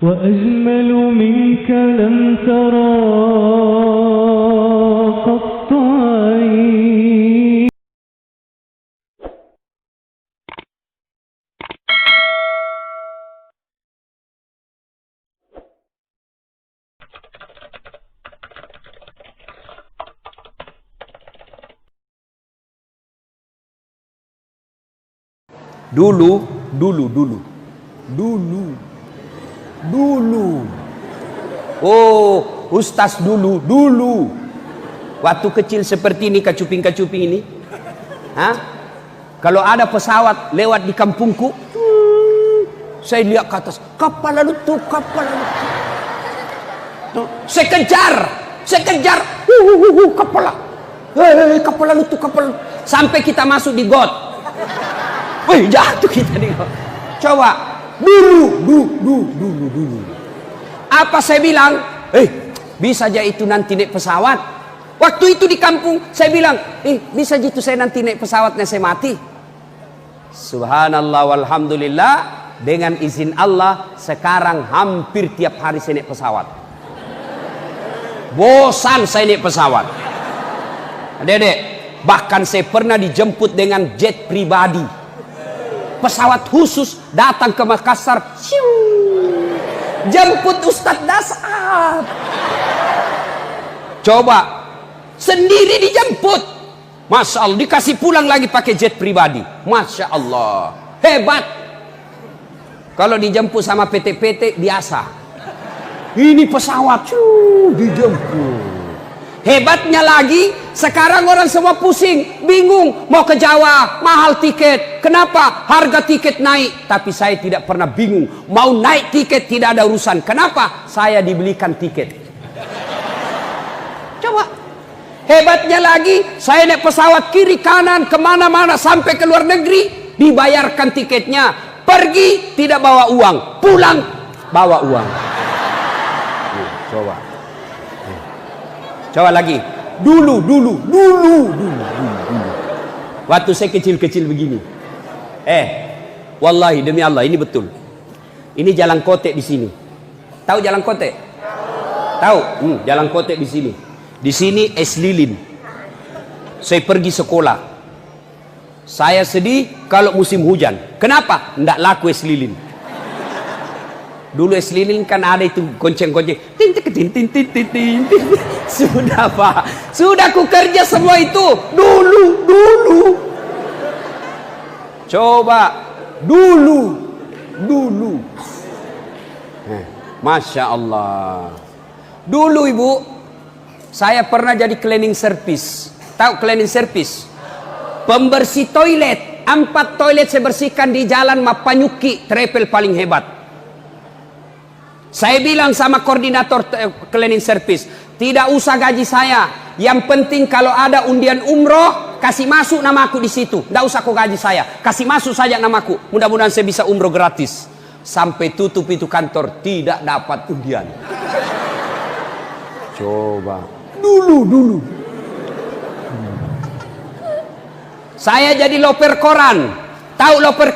وأجمل منك لم ترى قط عين. Dulu. Oh, Ustaz dulu. Waktu kecil seperti ini, kacuping-kacuping ini. Kalau ada pesawat lewat di kampungku, saya lihat ke atas, kapal lalu tuh. Saya kejar, kapal lalu tuh. Sampai kita masuk di got. Jatuh kita di got. Coba. Dulu. Apa saya bilang? Bisa aja itu nanti naik pesawat. Waktu itu di kampung saya bilang, bisa aja itu saya nanti naik pesawatnya saya mati. Subhanallah walhamdulillah, dengan izin Allah sekarang hampir tiap hari saya naik pesawat. Bosan saya naik pesawat. Dedek, bahkan saya pernah dijemput dengan jet pribadi. Pesawat khusus datang ke Makassar, jemput Ustadz Dasar. Coba sendiri dijemput, Masya Allah, dikasih pulang lagi pakai jet pribadi, Masya Allah, hebat. Kalau dijemput sama PT-PT biasa, ini pesawat dijemput. Hebatnya lagi, sekarang orang semua pusing, bingung, mau ke Jawa, mahal tiket. Kenapa? Harga tiket naik. Tapi saya tidak pernah bingung, mau naik tiket tidak ada urusan. Kenapa? Saya dibelikan tiket. Coba. Hebatnya lagi, saya naik pesawat kiri kanan, kemana-mana, sampai ke luar negeri, dibayarkan tiketnya. Pergi, tidak bawa uang. Pulang, bawa uang. Coba. Coba lagi. Dulu. Waktu saya kecil-kecil begini. Wallahi demi Allah ini betul. Ini Jalan Kotek di sini. Tahu Jalan Kotek? Tahu? Jalan Kotek di sini. Di sini es lilin. Saya pergi sekolah. Saya sedih kalau musim hujan. Kenapa? Nggak laku es lilin. Dulu es lilin kan ada itu gonceng-gonceng. Sudah Pak, sudah ku kerja semua itu dulu. Coba dulu. Masya Allah. Dulu Ibu, saya pernah jadi cleaning service. Tahu cleaning service? Pembersih toilet. 4 toilet saya bersihkan di Jalan Mapanyuki, travel paling hebat. Saya bilang sama koordinator cleaning service, tidak usah gaji saya. Yang penting kalau ada undian umroh, kasih masuk namaku di situ. Tidak usah kau gaji saya, kasih masuk saja namaku. Mudah-mudahan saya bisa umroh gratis. Sampai tutup itu kantor, tidak dapat undian. Coba. Dulu. Saya jadi loper koran. Tahu loper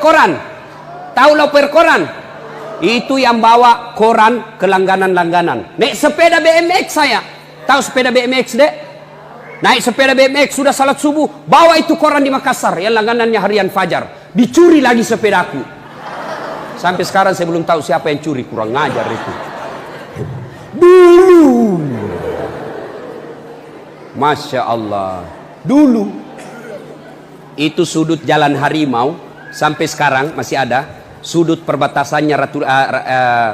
koran? Itu yang bawa koran ke langganan-langganan. Naik sepeda BMX saya. Tahu sepeda BMX, Dek? Naik sepeda BMX sudah salat subuh, bawa itu koran di Makassar yang langganannya harian Fajar. Dicuri lagi sepedaku. Sampai sekarang saya belum tahu siapa yang curi, kurang ngajar itu. Dulu. Masya Allah. Dulu. Itu sudut Jalan Harimau sampai sekarang masih ada. Sudut perbatasannya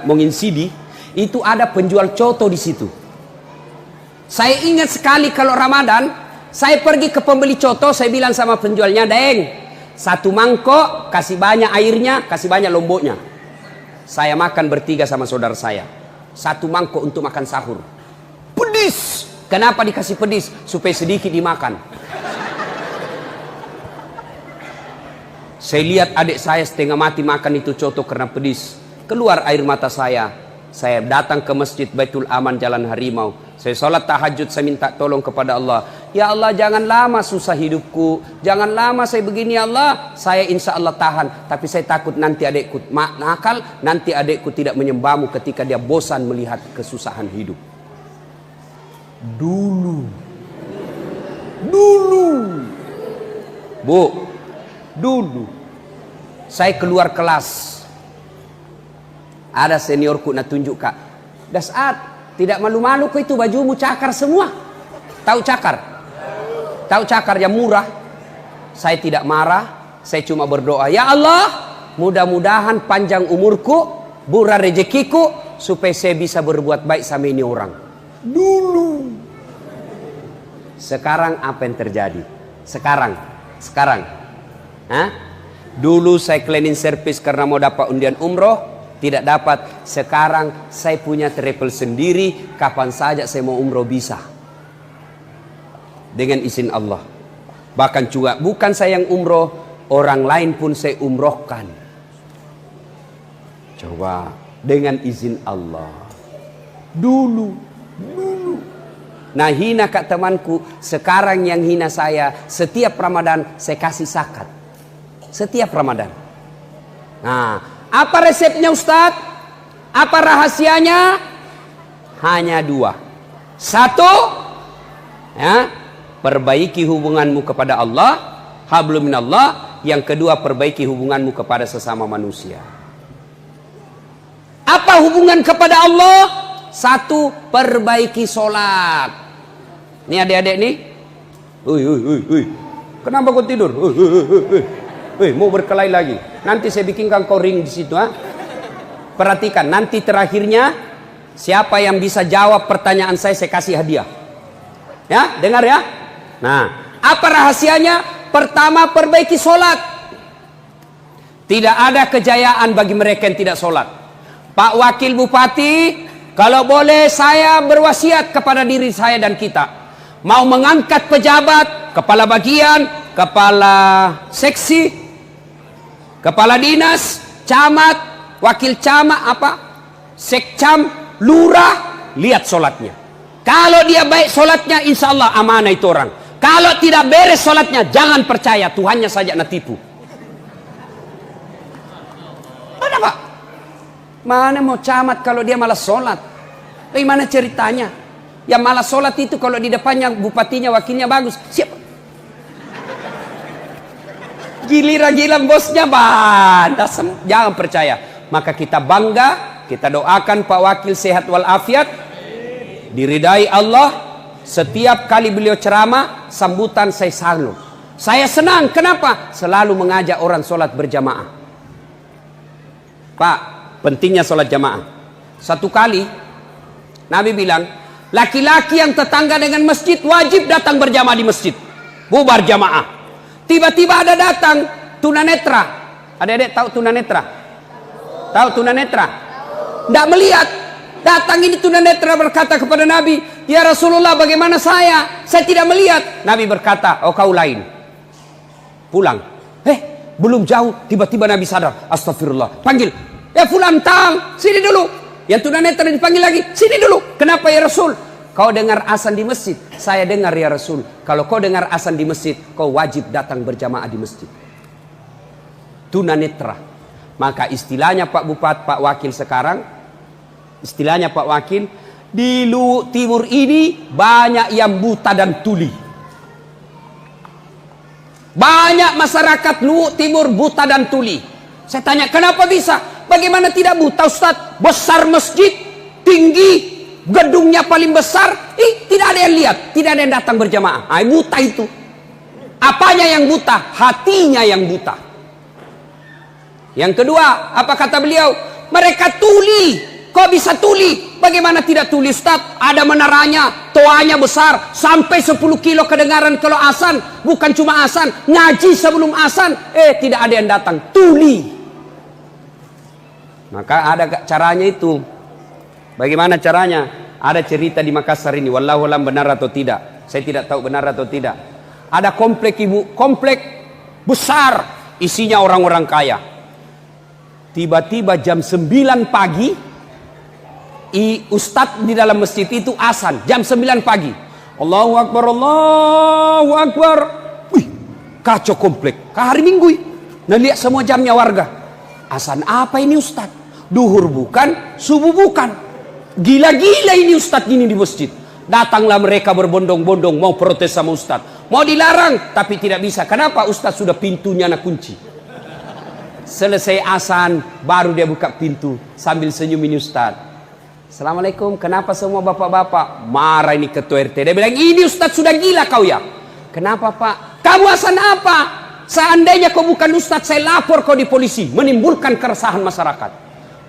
Monginsidi, itu ada penjual coto di situ. Saya ingat sekali kalau Ramadan, saya pergi ke pembeli coto, saya bilang sama penjualnya, "Deng, 1 mangkok, kasih banyak airnya, kasih banyak lomboknya." Saya makan bertiga sama saudara saya. 1 mangkok untuk makan sahur. Pedis. Kenapa dikasih pedis? Supaya sedikit dimakan. Saya lihat adik saya setengah mati makan itu coto karena pedis. Keluar air mata saya. Saya datang ke Masjid Baitul Aman Jalan Harimau. Saya sholat tahajud, saya minta tolong kepada Allah. Ya Allah, jangan lama susah hidupku, jangan lama saya begini ya Allah. Saya insya Allah tahan, tapi saya takut nanti adikku nakal, nanti adikku tidak menyembahmu ketika dia bosan melihat kesusahan hidup. Dulu Bu, dulu saya keluar kelas, ada seniorku nak tunjuk, Kak, Dasat, tidak malu-malu kok itu bajumu cakar semua. Tahu cakar? Tahu cakar yang murah? Saya tidak marah, saya cuma berdoa, ya Allah, mudah-mudahan panjang umurku, murah rezekiku, supaya saya bisa berbuat baik sama ini orang. Dulu. Sekarang apa yang terjadi? Sekarang. Hah? Dulu saya cleaning service karena mau dapat undian umroh, tidak dapat. Sekarang saya punya travel sendiri, kapan saja saya mau umroh bisa. Dengan izin Allah. Bahkan juga bukan saya yang umroh, orang lain pun saya umrohkan. Coba, dengan izin Allah. Dulu. Nah, hina kak temanku, sekarang yang hina saya, setiap Ramadan saya kasih zakat. Setiap Ramadan. Nah, apa resepnya Ustadz? Apa rahasianya? Hanya 2. 1, ya, perbaiki hubunganmu kepada Allah, hablum minallah. Yang kedua, perbaiki hubunganmu kepada sesama manusia. Apa hubungan kepada Allah? 1, perbaiki sholat. Ini adik-adik nih. Kenapa kau tidur? Mau berkelahi lagi. Nanti saya bikinkan kau ring di situ, ha? Perhatikan, nanti terakhirnya siapa yang bisa jawab pertanyaan saya kasih hadiah. Ya, dengar ya. Nah, apa rahasianya? Pertama, perbaiki sholat. Tidak ada kejayaan bagi mereka yang tidak sholat. Pak Wakil Bupati, kalau boleh saya berwasiat kepada diri saya dan kita, mau mengangkat pejabat, kepala bagian, kepala seksi, kepala dinas, camat, wakil camat, sekcam, lurah, lihat sholatnya. Kalau dia baik sholatnya, insya Allah amanah itu orang. Kalau tidak beres sholatnya, jangan percaya, Tuhannya saja nak tipu. Mana Pak? Mana mau camat kalau dia malas sholat? Bagaimana ceritanya? Yang malas sholat itu kalau di depannya bupatinya, wakilnya bagus, siapa? Giliran bosnya bantah, jangan percaya. Maka kita bangga, kita doakan Pak Wakil sehat walafiat, diridai Allah. Setiap kali beliau ceramah, sambutan saya salut. Saya senang, kenapa? Selalu mengajak orang sholat berjamaah. Pak, pentingnya sholat jamaah. Satu kali Nabi bilang, laki-laki yang tetangga dengan masjid wajib datang berjamaah di masjid, bubar jamaah. Tiba-tiba ada datang tunanetra. Adik-adik tahu tunanetra? Tahu tunanetra? Tidak melihat. Datang ini tunanetra berkata kepada Nabi, ya Rasulullah, bagaimana saya? Saya tidak melihat. Nabi berkata, oh kau lain, pulang. Belum jauh, tiba-tiba Nabi sadar. Astagfirullah. Panggil, ya fulan tang, sini dulu. Yang tunanetra dipanggil lagi, sini dulu. Kenapa ya Rasul? Kau dengar azan di masjid? Saya dengar ya Rasul. Kalau kau dengar azan di masjid, kau wajib datang berjamaah di masjid. Tunanetra. Maka istilahnya Pak Bupati, Pak Wakil sekarang, istilahnya Pak Wakil, di timur ini banyak yang buta dan tuli. Banyak masyarakat timur buta dan tuli. Saya tanya, kenapa bisa? Bagaimana tidak buta Ustaz? Besar masjid, tinggi, gedungnya paling besar, tidak ada yang lihat, tidak ada yang datang berjamaah. Buta itu. Apanya yang buta? Hatinya yang buta. Yang kedua, apa kata beliau? Mereka tuli. Kok bisa tuli? Bagaimana tidak tuli Ustaz? Ada menaranya, toanya besar, sampai 10 kilo kedengaran kalau azan. Bukan cuma azan, ngaji sebelum azan. Tidak ada yang datang, tuli. Maka ada caranya itu. Bagaimana caranya? Ada cerita di Makassar ini, wallahu alam benar atau tidak. Saya tidak tahu benar atau tidak. Ada komplek besar, isinya orang-orang kaya. Tiba-tiba jam 9 pagi, ustadz di dalam masjid itu azan, jam 9 pagi. Allahu Akbar, Allahu Akbar. Wih, kacau komplek. Hari Minggu. Nah, lihat semua jamnya warga. Azan apa ini Ustaz? Duhur bukan, subuh bukan. Gila-gila ini Ustaz gini di masjid. Datanglah mereka berbondong-bondong mau protes sama Ustaz. Mau dilarang, tapi tidak bisa. Kenapa? Ustaz sudah pintunya nak kunci. Selesai azan, baru dia buka pintu sambil senyum ini Ustaz. Assalamualaikum, kenapa semua bapak-bapak? Marah ini ketua RT. Dia bilang, ini Ustaz sudah gila kau ya. Kenapa Pak? Kamu azan apa? Seandainya kau bukan Ustaz, saya lapor kau di polisi. Menimbulkan keresahan masyarakat.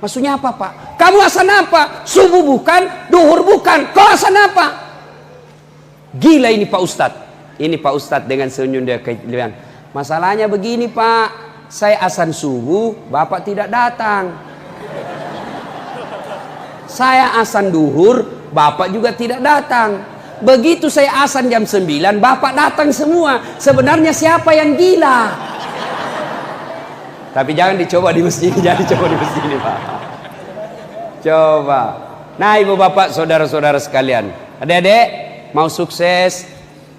Maksudnya apa Pak? Kamu azan apa? Subuh bukan, duhur bukan. Kau azan apa? Gila ini Pak Ustaz. Ini Pak Ustaz dengan senyum dia bilang, masalahnya begini Pak, saya azan subuh, Bapak tidak datang. Saya azan duhur, Bapak juga tidak datang. Begitu saya azan jam 9, Bapak datang semua. Sebenarnya siapa yang gila? Tapi jangan dicoba di masjid, jangan dicoba di masjid ini Pak. Coba. Nah ibu bapak, saudara-saudara sekalian, adik-adik mau sukses,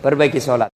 perbaiki sholat.